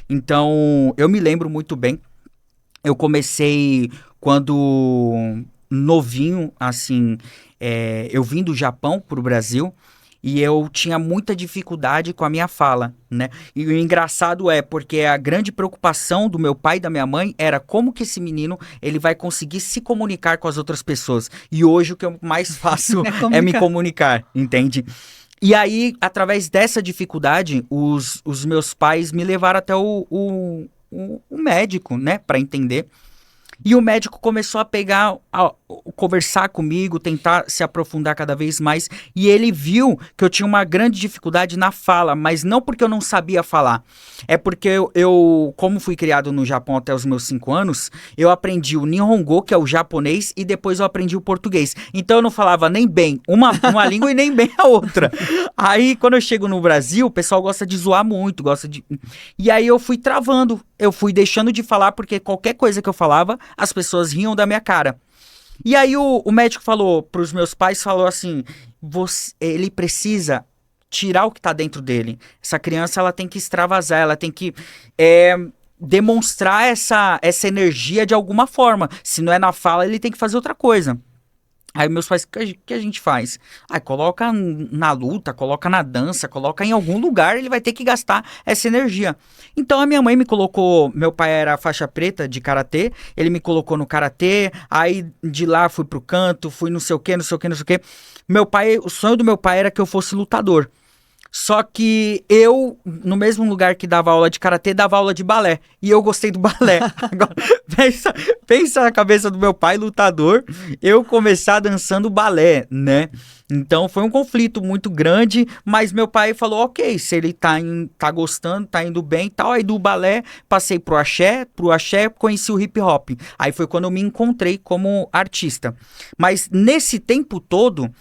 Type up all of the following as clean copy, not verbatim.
Então, eu me lembro muito bem. Eu comecei quando novinho, assim, eu vim do Japão pro Brasil e eu tinha muita dificuldade com a minha fala, né? E o engraçado é porque a grande preocupação do meu pai e da minha mãe era como que esse menino ele vai conseguir se comunicar com as outras pessoas. E hoje o que eu mais faço É é me comunicar. comunicar, entende? E aí, através dessa dificuldade, os meus pais me levaram até o médico, né, para entender. E o médico começou a conversar comigo, tentar se aprofundar cada vez mais. E ele viu que eu tinha uma grande dificuldade na fala, mas não porque eu não sabia falar. É porque como fui criado no Japão até os meus 5 anos, eu aprendi o Nihongo, que é o japonês, e depois eu aprendi o português. Então eu não falava nem bem uma língua e nem bem a outra. Aí, quando eu chego no Brasil, o pessoal gosta de zoar muito, gosta de. E aí eu fui travando, eu fui deixando de falar, porque qualquer coisa que eu falava, as pessoas riam da minha cara. E aí o médico falou pros meus pais, falou assim, ele precisa tirar o que tá dentro dele. Essa criança, ela tem que extravasar, ela tem que é, demonstrar essa energia de alguma forma. Se não é na fala, ele tem que fazer outra coisa. Aí meus pais, o que a gente faz? Ah, coloca na luta, coloca na dança, coloca em algum lugar, ele vai ter que gastar essa energia. Então a minha mãe me colocou, meu pai era faixa preta de karatê, ele me colocou no karatê, aí de lá fui pro canto, fui não sei o que, não sei o que, não sei o que. Meu pai, o sonho do meu pai era que eu fosse lutador. Só que eu, no mesmo lugar que dava aula de karatê, dava aula de balé. E eu gostei do balé. Agora, pensa na cabeça do meu pai, lutador, eu começar dançando balé, né? Então foi um conflito muito grande, mas meu pai falou, ok, se ele tá gostando, tá indo bem e tal. Aí do balé passei pro axé conheci o hip hop. Aí foi quando eu me encontrei como artista. Mas nesse tempo todo,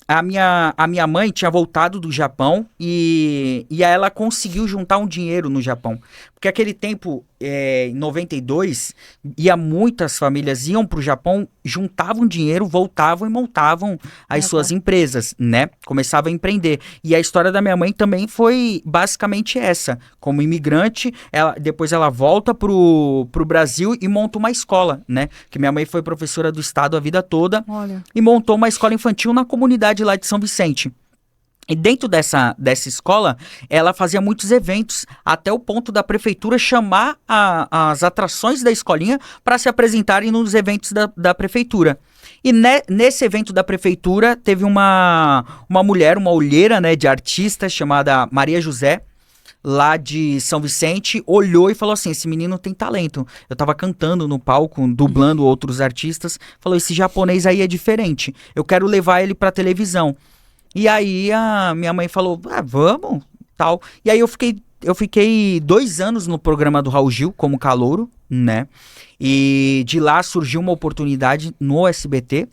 a minha mãe tinha voltado do Japão e aí ela conseguiu juntar um dinheiro no Japão. Porque aquele tempo, em 92, muitas famílias iam para o Japão, juntavam dinheiro, voltavam e montavam as suas Negócio. empresas, né? Começavam a empreender. E a história da minha mãe também foi basicamente essa. Como imigrante, depois ela volta pro Brasil e monta uma escola, né? Que minha mãe foi professora do estado a vida toda Olha. e montou uma escola infantil na comunidade lá de São Vicente. E dentro dessa escola, ela fazia muitos eventos, até o ponto da prefeitura chamar as atrações da escolinha para se apresentarem nos eventos da prefeitura. E nesse evento da prefeitura, teve uma mulher, uma olheira, né, de artista chamada Maria José, lá de São Vicente, olhou e falou assim, esse menino tem talento. Eu tava cantando no palco, dublando outros artistas, falou, esse japonês aí é diferente, eu quero levar ele pra televisão. E aí a minha mãe falou, vamos, tal. E aí eu fiquei 2 anos no programa do Raul Gil como calouro, né? E de lá surgiu uma oportunidade no SBT.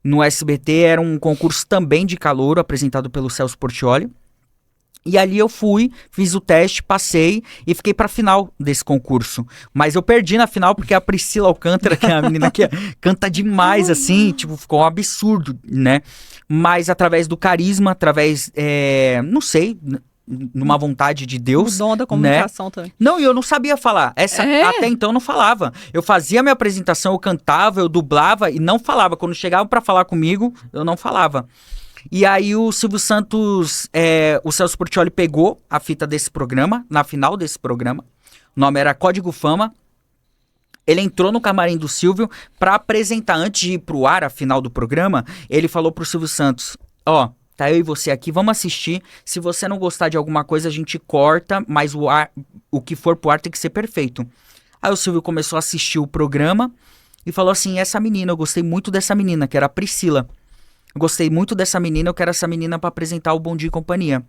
No SBT era um concurso também de calouro, apresentado pelo Celso Portiolli. E ali eu fui, fiz o teste, passei e fiquei pra final desse concurso. Mas eu perdi na final porque a Priscila Alcântara, que é a menina que canta demais, assim, tipo, ficou um absurdo, né? Mas através do carisma, através, não sei, numa vontade de O Deus, dom da né? comunicação também. Não, e eu não sabia falar. Até É? então eu não falava. Eu fazia minha apresentação, eu cantava, eu dublava e não falava. Quando chegavam pra falar comigo, eu não falava. E aí o Silvio Santos, o Celso Portiolli pegou a fita desse programa, na final desse programa. O nome era Código Fama. Ele entrou no camarim do Silvio pra apresentar, antes de ir pro ar, a final do programa, ele falou pro Silvio Santos, ó, tá eu e você aqui, vamos assistir. Se você não gostar de alguma coisa, a gente corta, mas o que for pro ar tem que ser perfeito. Aí o Silvio começou a assistir o programa e falou assim, essa menina, eu gostei muito dessa menina, que era a Priscila. Eu gostei muito dessa menina, eu quero essa menina pra apresentar o Bom Dia e Companhia.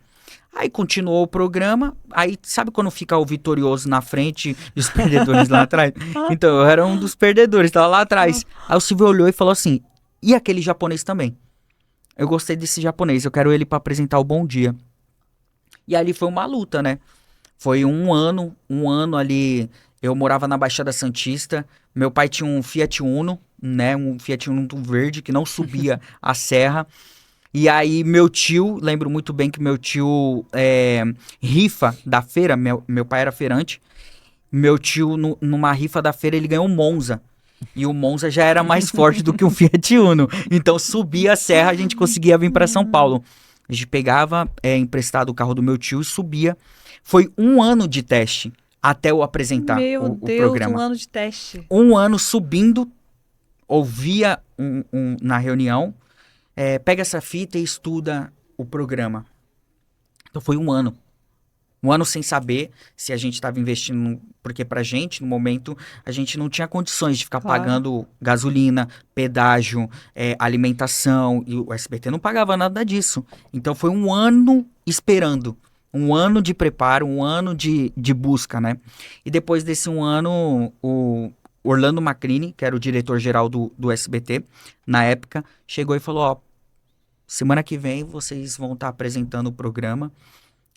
Aí continuou o programa, aí sabe quando fica o vitorioso na frente e os perdedores lá atrás? Então, eu era um dos perdedores, tava lá atrás. Aí o Silvio olhou e falou assim, e aquele japonês também? Eu gostei desse japonês, eu quero ele pra apresentar o Bom Dia. E ali foi uma luta, né? Foi um ano ali, eu morava na Baixada Santista, meu pai tinha um Fiat Uno, né, um Fiat Uno verde que não subia a serra, E aí meu tio, lembro muito bem que meu tio rifa da feira, meu pai era feirante, meu tio numa rifa da feira ele ganhou um Monza. E o Monza já era mais forte do que um Fiat Uno. Então subia a serra, a gente conseguia vir para São Paulo. A gente pegava emprestado o carro do meu tio e subia. Foi um ano de teste até eu apresentar Meu o Deus, um programa. ano de teste. Um ano subindo, ouvia na reunião, pega essa fita e estuda o programa. Então foi um ano. Um ano sem saber se a gente estava investindo, porque pra gente, no momento, a gente não tinha condições de ficar Claro. pagando gasolina, pedágio, alimentação, e o SBT não pagava nada disso. Então foi um ano esperando, um ano de preparo, um ano de busca, né? E depois desse um ano, o Orlando Macrini, que era o diretor-geral do SBT, na época, chegou e falou, ó, semana que vem vocês vão estar apresentando o programa.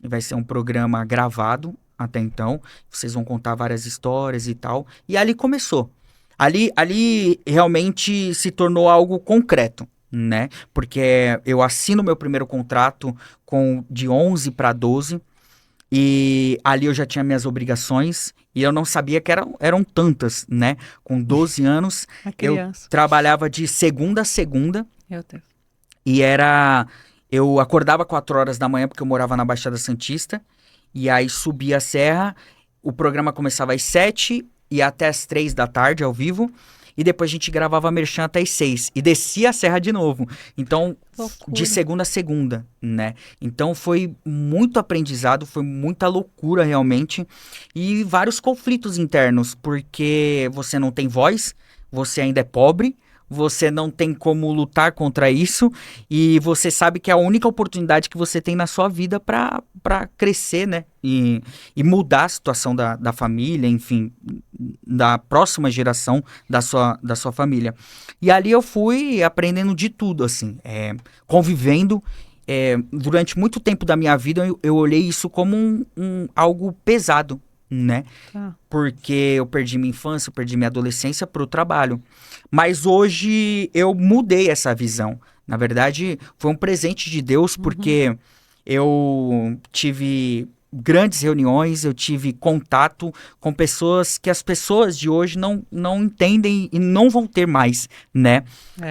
Vai ser um programa gravado até então. Vocês vão contar várias histórias e tal. E ali começou. Ali realmente se tornou algo concreto, né? Porque eu assino meu primeiro contrato de 11 para 12. E ali eu já tinha minhas obrigações. E eu não sabia que eram tantas, né? Com 12 anos, A eu criança. trabalhava de segunda a segunda. Meu Deus. E era. Eu acordava 4 horas da manhã, porque eu morava na Baixada Santista. E aí subia a serra. O programa começava às 7 e até às 3 da tarde, ao vivo. E depois a gente gravava Merchan até às 6. E descia a serra de novo. Então, Loucura. de segunda a segunda, né? Então foi muito aprendizado, foi muita loucura realmente. E vários conflitos internos, porque você não tem voz, você ainda é pobre. Você não tem como lutar contra isso e você sabe que é a única oportunidade que você tem na sua vida para crescer, né? E mudar a situação da família, enfim, da próxima geração da sua família. E ali eu fui aprendendo de tudo, assim, convivendo. Durante muito tempo da minha vida eu olhei isso como algo pesado, né? Tá. Porque eu perdi minha infância, eu perdi minha adolescência para o trabalho. Mas hoje eu mudei essa visão. Na verdade, foi um presente de Deus, porque eu tive grandes reuniões, eu tive contato com pessoas que as pessoas de hoje não entendem e não vão ter mais, né?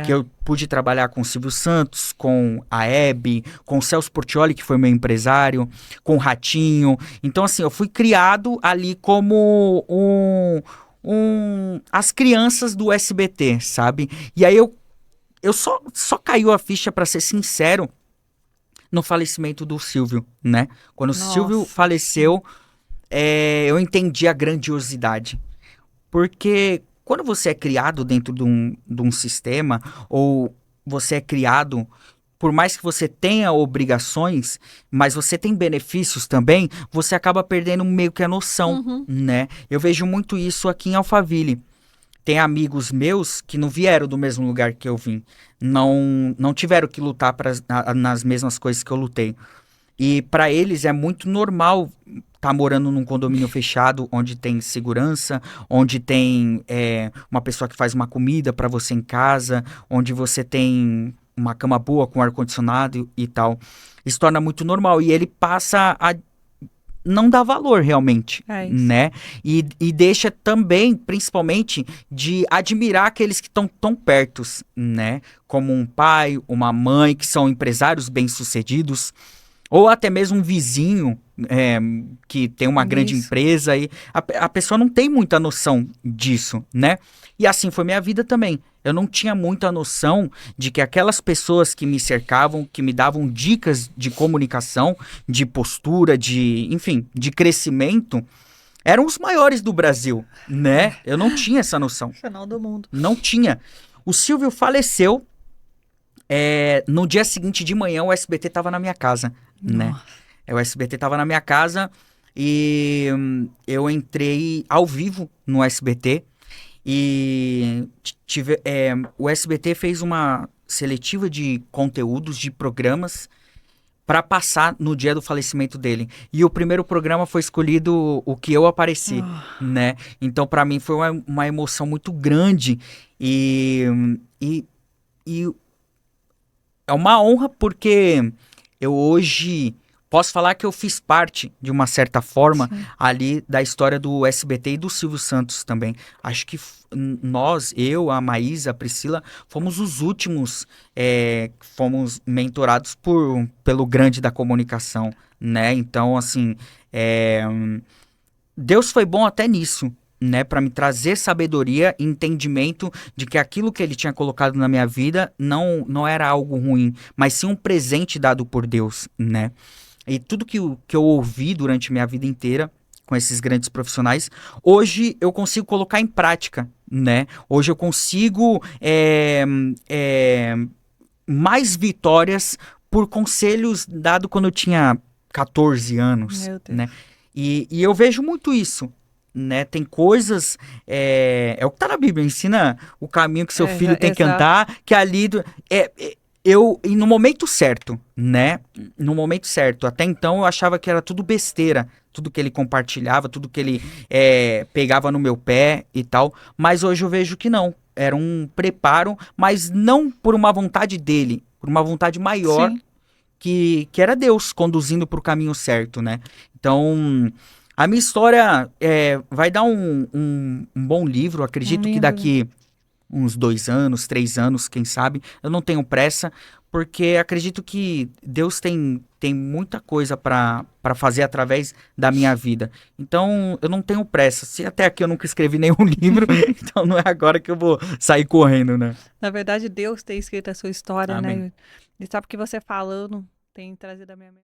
Que eu pude trabalhar com o Silvio Santos, com a Hebe, com o Celso Portiolli, que foi meu empresário, com o Ratinho. Então, assim, eu fui criado ali como as crianças do SBT, sabe? E aí eu só caiu a ficha, pra ser sincero, no falecimento do Silvio, né? Quando o Silvio Nossa. faleceu, eu entendi a grandiosidade. Porque quando você é criado dentro de um sistema, ou você é criado, por mais que você tenha obrigações, mas você tem benefícios também, você acaba perdendo meio que a noção, né? Eu vejo muito isso aqui em Alphaville. Tem amigos meus que não vieram do mesmo lugar que eu vim. Não tiveram que lutar nas mesmas coisas que eu lutei. E para eles é muito normal estar morando num condomínio fechado, onde tem segurança, onde tem uma pessoa que faz uma comida para você em casa, onde você tem uma cama boa com ar-condicionado e tal. Isso torna muito normal. E ele passa a não dar valor realmente, É isso. né? E deixa também, principalmente, de admirar aqueles que estão tão pertos, né? Como um pai, uma mãe, que são empresários bem-sucedidos, ou até mesmo um vizinho que tem uma grande Isso. empresa e a pessoa não tem muita noção disso, né? E assim foi minha vida também. Eu não tinha muita noção de que aquelas pessoas que me cercavam, que me davam dicas de comunicação, de postura, enfim, de crescimento, eram os maiores do Brasil, né? Eu não tinha essa noção. Final do mundo. Não tinha. O Silvio faleceu. No dia seguinte de manhã, o SBT estava na minha casa, né? Nossa. O SBT estava na minha casa e eu entrei ao vivo no SBT e o SBT fez uma seletiva de conteúdos, de programas para passar no dia do falecimento dele. E o primeiro programa foi escolhido o que eu apareci, né? Então, para mim, foi uma emoção muito grande e é uma honra porque eu hoje posso falar que eu fiz parte, de uma certa forma, Sim. ali da história do SBT e do Silvio Santos também. Acho que nós, eu, a Maísa, a Priscila, fomos os últimos que fomos mentorados pelo grande da comunicação, né? Então, assim, é, Deus foi bom até nisso, né, para me trazer sabedoria e entendimento de que aquilo que ele tinha colocado na minha vida não era algo ruim, mas sim um presente dado por Deus, né? E tudo que eu ouvi durante minha vida inteira com esses grandes profissionais, hoje eu consigo colocar em prática, né? Hoje eu consigo mais vitórias por conselhos dados quando eu tinha 14 anos, Meu Deus. né? E eu vejo muito isso, né? Tem coisas, é o que tá na Bíblia, ensina o caminho que seu filho tem que Exato. andar, que ali, e no momento certo, né? No momento certo. Até então eu achava que era tudo besteira, tudo que ele compartilhava, tudo que ele pegava no meu pé e tal, mas hoje eu vejo que não. Era um preparo, mas não por uma vontade dele, por uma vontade maior Sim. que era Deus conduzindo para o caminho certo, né? Então, a minha história vai dar um bom livro. Um Acredito que lindo, né? daqui uns 2 anos, 3 anos, quem sabe. Eu não tenho pressa, porque acredito que Deus tem muita coisa para fazer através da minha vida. Então, eu não tenho pressa. Se até aqui eu nunca escrevi nenhum livro, então não é agora que eu vou sair correndo, né? Na verdade, Deus tem escrito a sua história, Amém. né? E sabe que você falando tem trazido a minha mente.